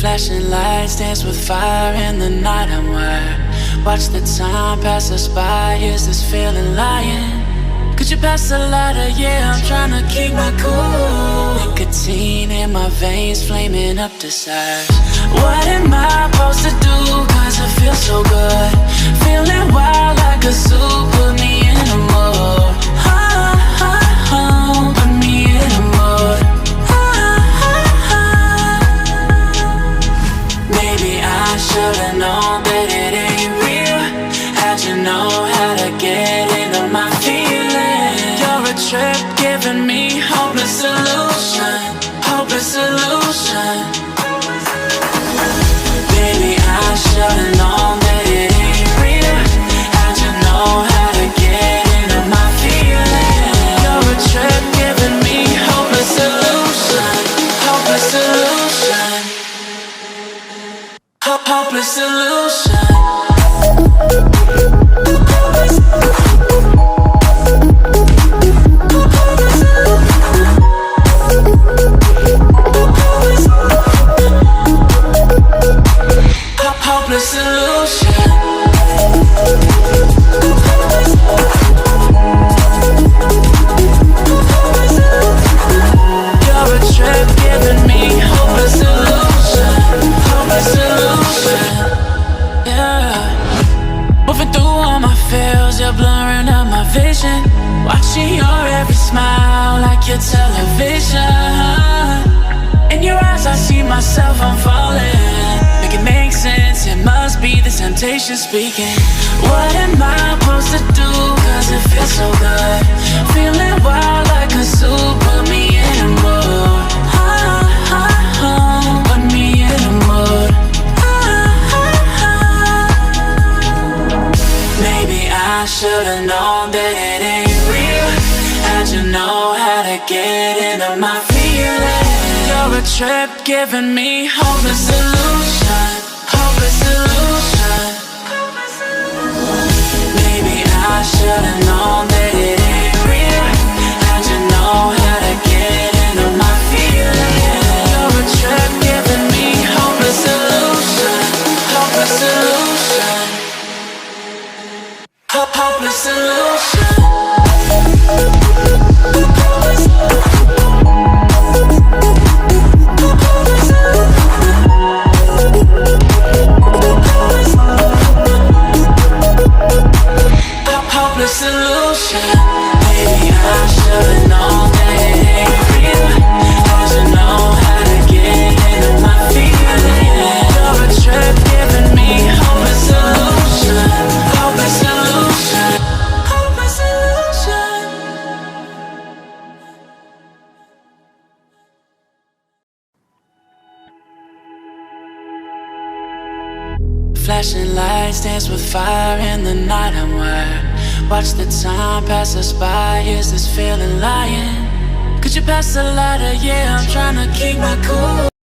Flashing lights dance with fire in the night. I'm wired. Watch the time pass us by. Is this feeling lying? Could you pass the lighter? Yeah, I'm trying to keep my cool. Nicotine in my veins, flaming up desires. What am I supposed to do? Cause it feels so good. Feeling wild like a zoo. Put me in a mood. Put me in a mood. Maybe I should've known that it ain't real. How'd you know how to get into my feelings? You're a trip giving me hopeless solution. Hopeless solution. Baby, I should've known that it ain't real. How'd you know how to get into my feelings? You're a trip giving me hopeless solution. Hopeless solution. Hopeless solution. Hopeless solution. You're a trip giving me hopeless solution. Hopeless solution. Yeah. Moving through all my feels, you're blurring out my vision. Watching your every smile like your television. In your eyes I see myself, I'm falling. Make it make sense, it must be the temptation speaking. What am I supposed to do? Cause it feels so good. Feeling wild like a zoo. Put me in a mood. Put me in a mood. Maybe I should've known that it ain't real. How'd you know how to get into my feelings? You're a trip giving me hopeless solution. Hopeless solution. Maybe I should've known that it ain't real. How'd you know how to get into my feelings? You're a trip giving me hopeless solution. Hopeless solution. Hopeless solution. Hopeless solution. Maybe I should've known that it ain't real. How'd you know how to get into my feelings? You're a trip giving me hopeless solution. Hopeless solution. Hopeless solution. Flashing lights dance with fire in the night. I'm wired. Watch the time pass us by. Is this feeling lying? Could you pass the lighter? Yeah, I'm trying to keep my cool.